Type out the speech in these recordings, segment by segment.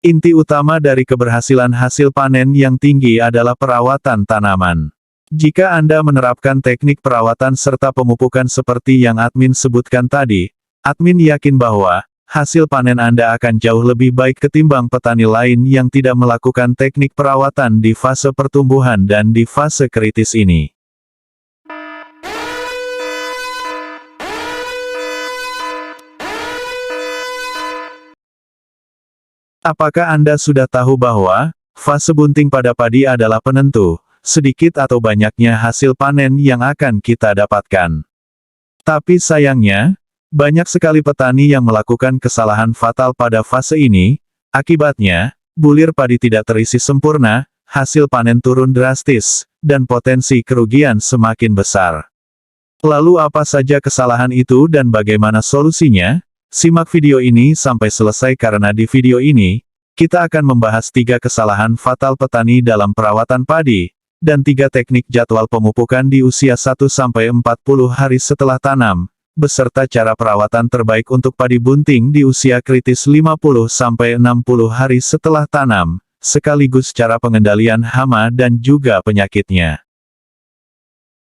Inti utama dari keberhasilan hasil panen yang tinggi adalah perawatan tanaman. Jika Anda menerapkan teknik perawatan serta pemupukan seperti yang admin sebutkan tadi, admin yakin bahwa hasil panen Anda akan jauh lebih baik ketimbang petani lain yang tidak melakukan teknik perawatan di fase pertumbuhan dan di fase kritis ini. Apakah Anda sudah tahu bahwa fase bunting pada padi adalah penentu, sedikit atau banyaknya hasil panen yang akan kita dapatkan? Tapi sayangnya, banyak sekali petani yang melakukan kesalahan fatal pada fase ini. Akibatnya, bulir padi tidak terisi sempurna, hasil panen turun drastis, dan potensi kerugian semakin besar. Lalu apa saja kesalahan itu dan bagaimana solusinya? Simak video ini sampai selesai karena di video ini, kita akan membahas 3 kesalahan fatal petani dalam perawatan padi, dan 3 teknik jadwal pemupukan di usia 1-40 hari setelah tanam, beserta cara perawatan terbaik untuk padi bunting di usia kritis 50-60 hari setelah tanam, sekaligus cara pengendalian hama dan juga penyakitnya.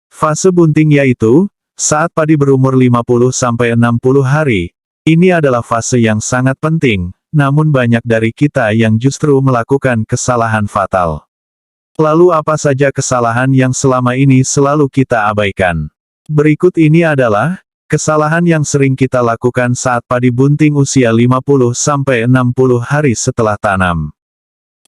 Fase bunting yaitu, saat padi berumur 50-60 hari. Ini adalah fase yang sangat penting, namun banyak dari kita yang justru melakukan kesalahan fatal. Lalu apa saja kesalahan yang selama ini selalu kita abaikan? Berikut ini adalah kesalahan yang sering kita lakukan saat padi bunting usia 50-60 hari setelah tanam.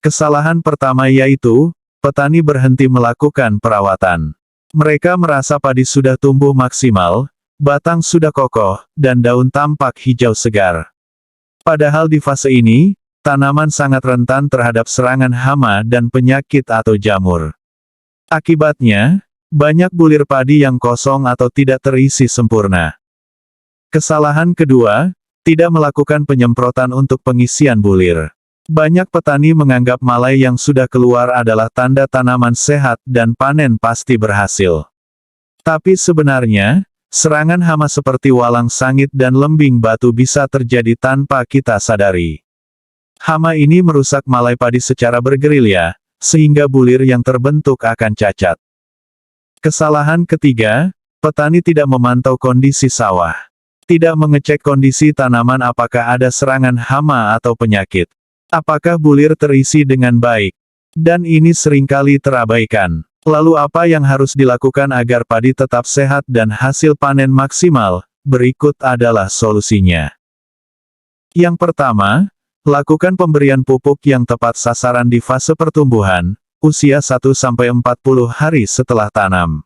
Kesalahan pertama yaitu, petani berhenti melakukan perawatan. Mereka merasa padi sudah tumbuh maksimal, batang sudah kokoh, dan daun tampak hijau segar. Padahal di fase ini, tanaman sangat rentan terhadap serangan hama dan penyakit atau jamur. Akibatnya, banyak bulir padi yang kosong atau tidak terisi sempurna. Kesalahan kedua, tidak melakukan penyemprotan untuk pengisian bulir. Banyak petani menganggap malai yang sudah keluar adalah tanda tanaman sehat dan panen pasti berhasil. Tapi sebenarnya, serangan hama seperti walang sangit dan lembing batu bisa terjadi tanpa kita sadari. Hama ini merusak malai padi secara bergerilya, sehingga bulir yang terbentuk akan cacat. Kesalahan ketiga, petani tidak memantau kondisi sawah. Tidak mengecek kondisi tanaman apakah ada serangan hama atau penyakit. Apakah bulir terisi dengan baik. Dan ini seringkali terabaikan. Lalu apa yang harus dilakukan agar padi tetap sehat dan hasil panen maksimal? Berikut adalah solusinya. Yang pertama, lakukan pemberian pupuk yang tepat sasaran di fase pertumbuhan, usia 1-40 hari setelah tanam.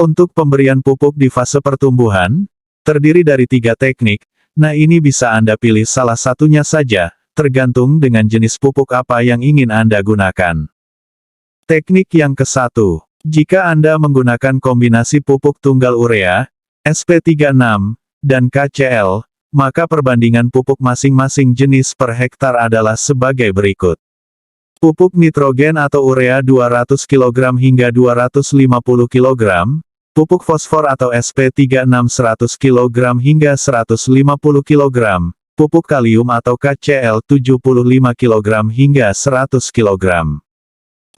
Untuk pemberian pupuk di fase pertumbuhan, terdiri dari 3 teknik, nah ini bisa Anda pilih salah satunya saja, tergantung dengan jenis pupuk apa yang ingin Anda gunakan. Teknik yang ke-1. Jika Anda menggunakan kombinasi pupuk tunggal urea, SP36, dan KCL, maka perbandingan pupuk masing-masing jenis per hektar adalah sebagai berikut. Pupuk nitrogen atau urea 200 kg hingga 250 kg, pupuk fosfor atau SP36 100 kg hingga 150 kg, pupuk kalium atau KCL 75 kg hingga 100 kg.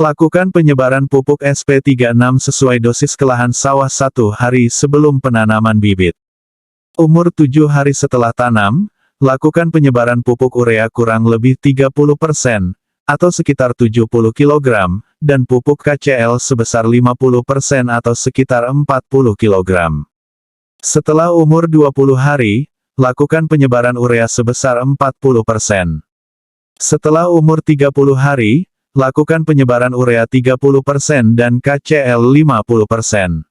Lakukan penyebaran pupuk SP36 sesuai dosis ke lahan sawah 1 hari sebelum penanaman bibit. Umur 7 hari setelah tanam, lakukan penyebaran pupuk urea kurang lebih 30%, atau sekitar 70 kg, dan pupuk KCL sebesar 50% atau sekitar 40 kg. Setelah umur 20 hari, lakukan penyebaran urea sebesar 40%. Setelah umur 30 hari, lakukan penyebaran urea 30% dan KCL 50%.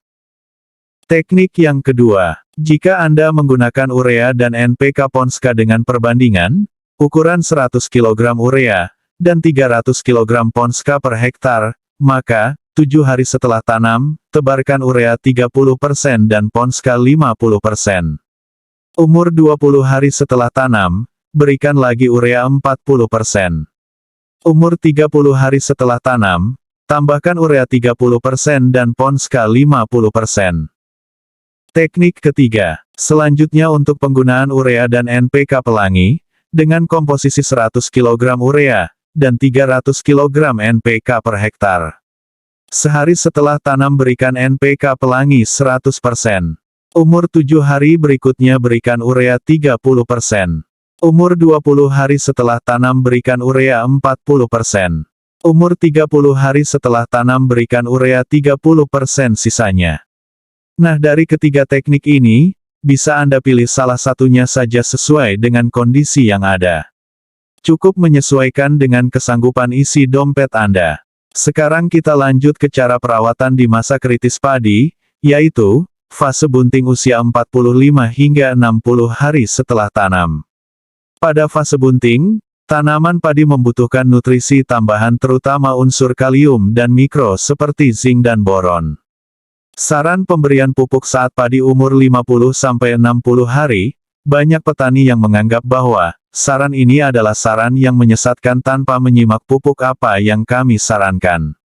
Teknik yang kedua, jika Anda menggunakan urea dan NPK Ponska dengan perbandingan, ukuran 100 kg urea, dan 300 kg Ponska per hektar, maka, 7 hari setelah tanam, tebarkan urea 30% dan Ponska 50%. Umur 20 hari setelah tanam, berikan lagi urea 40%. Umur 30 hari setelah tanam, tambahkan urea 30% dan Ponska 50%. Teknik ketiga, selanjutnya untuk penggunaan urea dan NPK pelangi, dengan komposisi 100 kg urea, dan 300 kg NPK per hektar. Sehari setelah tanam berikan NPK pelangi 100%. Umur 7 hari berikutnya berikan urea 30%. Umur 20 hari setelah tanam berikan urea 40%. Umur 30 hari setelah tanam berikan urea 30% sisanya. Nah, dari ketiga teknik ini, bisa Anda pilih salah satunya saja sesuai dengan kondisi yang ada. Cukup menyesuaikan dengan kesanggupan isi dompet Anda. Sekarang kita lanjut ke cara perawatan di masa kritis padi, yaitu, fase bunting usia 45 hingga 60 hari setelah tanam. Pada fase bunting, tanaman padi membutuhkan nutrisi tambahan terutama unsur kalium dan mikro seperti zinc dan boron. Saran pemberian pupuk saat padi umur 50-60 hari, banyak petani yang menganggap bahwa, saran ini adalah saran yang menyesatkan tanpa menyimak pupuk apa yang kami sarankan.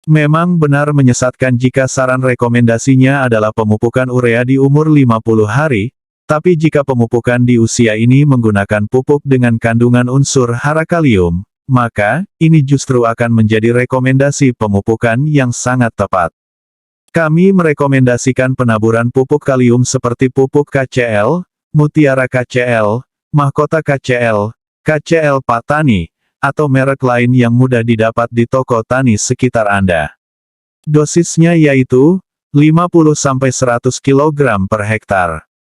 Memang benar menyesatkan jika saran rekomendasinya adalah pemupukan urea di umur 50 hari, tapi jika pemupukan di usia ini menggunakan pupuk dengan kandungan unsur hara kalium, maka, ini justru akan menjadi rekomendasi pemupukan yang sangat tepat. Kami merekomendasikan penaburan pupuk kalium seperti pupuk KCl, Mutiara KCl, Mahkota KCl, KCl Patani, atau merek lain yang mudah didapat di toko tani sekitar Anda. Dosisnya yaitu, 50-100 kg per hektar.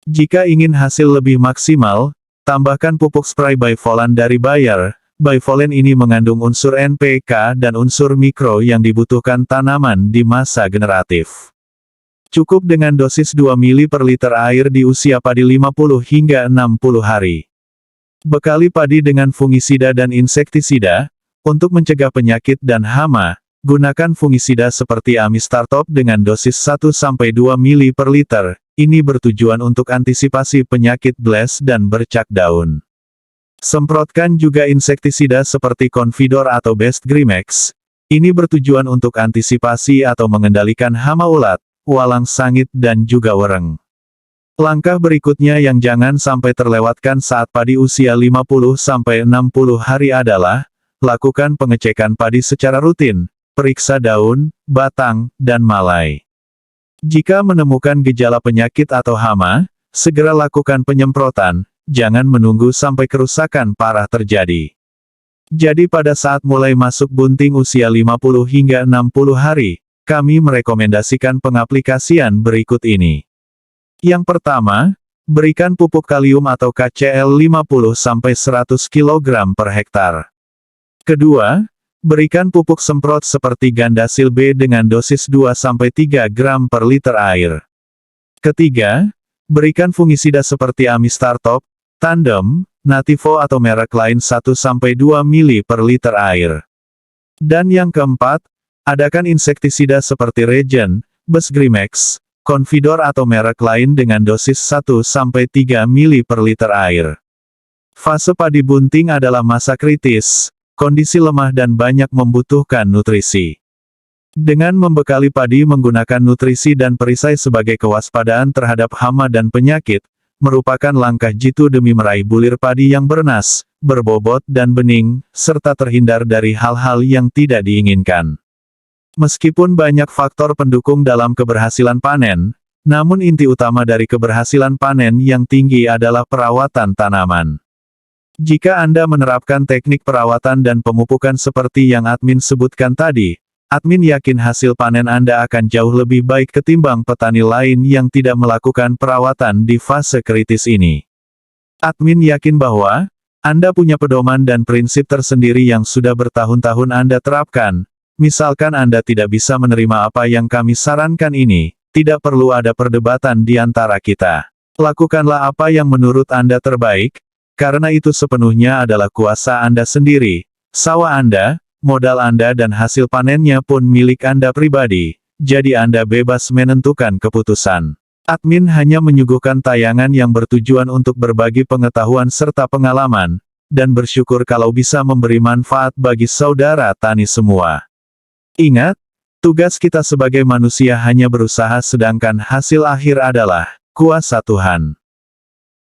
Jika ingin hasil lebih maksimal, tambahkan pupuk spray Bivolan dari Bayer. Bivolen ini mengandung unsur NPK dan unsur mikro yang dibutuhkan tanaman di masa generatif. Cukup dengan dosis 2 ml per liter air di usia padi 50 hingga 60 hari. Bekali padi dengan fungisida dan insektisida. Untuk mencegah penyakit dan hama, gunakan fungisida seperti Amistartop dengan dosis 1-2 ml per liter. Ini bertujuan untuk antisipasi penyakit blast dan bercak daun. Semprotkan juga insektisida seperti Confidor atau Best Grimex. Ini bertujuan untuk antisipasi atau mengendalikan hama ulat, walang sangit dan juga wereng. Langkah berikutnya yang jangan sampai terlewatkan saat padi usia 50-60 hari adalah, lakukan pengecekan padi secara rutin, periksa daun, batang, dan malai. Jika menemukan gejala penyakit atau hama, segera lakukan penyemprotan, jangan menunggu sampai kerusakan parah terjadi. Jadi pada saat mulai masuk bunting usia 50 hingga 60 hari, kami merekomendasikan pengaplikasian berikut ini. Yang pertama, berikan pupuk kalium atau KCl 50-100 kg per hektar. Kedua, berikan pupuk semprot seperti Gandasil B dengan dosis 2-3 gram per liter air. Ketiga, berikan fungisida seperti Amistartop, Tandem, Nativo atau merek lain 1-2 ml per liter air. Dan yang keempat, adakan insektisida seperti Regen, Best Grimex, Confidor atau merek lain dengan dosis 1-3 ml per liter air. Fase padi bunting adalah masa kritis, kondisi lemah dan banyak membutuhkan nutrisi. Dengan membekali padi menggunakan nutrisi dan perisai sebagai kewaspadaan terhadap hama dan penyakit, merupakan langkah jitu demi meraih bulir padi yang bernas, berbobot dan bening, serta terhindar dari hal-hal yang tidak diinginkan. Meskipun banyak faktor pendukung dalam keberhasilan panen, namun inti utama dari keberhasilan panen yang tinggi adalah perawatan tanaman. Jika Anda menerapkan teknik perawatan dan pemupukan seperti yang admin sebutkan tadi, admin yakin hasil panen Anda akan jauh lebih baik ketimbang petani lain yang tidak melakukan perawatan di fase kritis ini. Admin yakin bahwa Anda punya pedoman dan prinsip tersendiri yang sudah bertahun-tahun Anda terapkan. Misalkan Anda tidak bisa menerima apa yang kami sarankan ini, tidak perlu ada perdebatan di antara kita. Lakukanlah apa yang menurut Anda terbaik, karena itu sepenuhnya adalah kuasa Anda sendiri, sawah Anda, modal Anda dan hasil panennya pun milik Anda pribadi, jadi Anda bebas menentukan keputusan. Admin hanya menyuguhkan tayangan yang bertujuan untuk berbagi pengetahuan serta pengalaman, dan bersyukur kalau bisa memberi manfaat bagi saudara tani semua. Ingat, tugas kita sebagai manusia hanya berusaha sedangkan hasil akhir adalah kuasa Tuhan.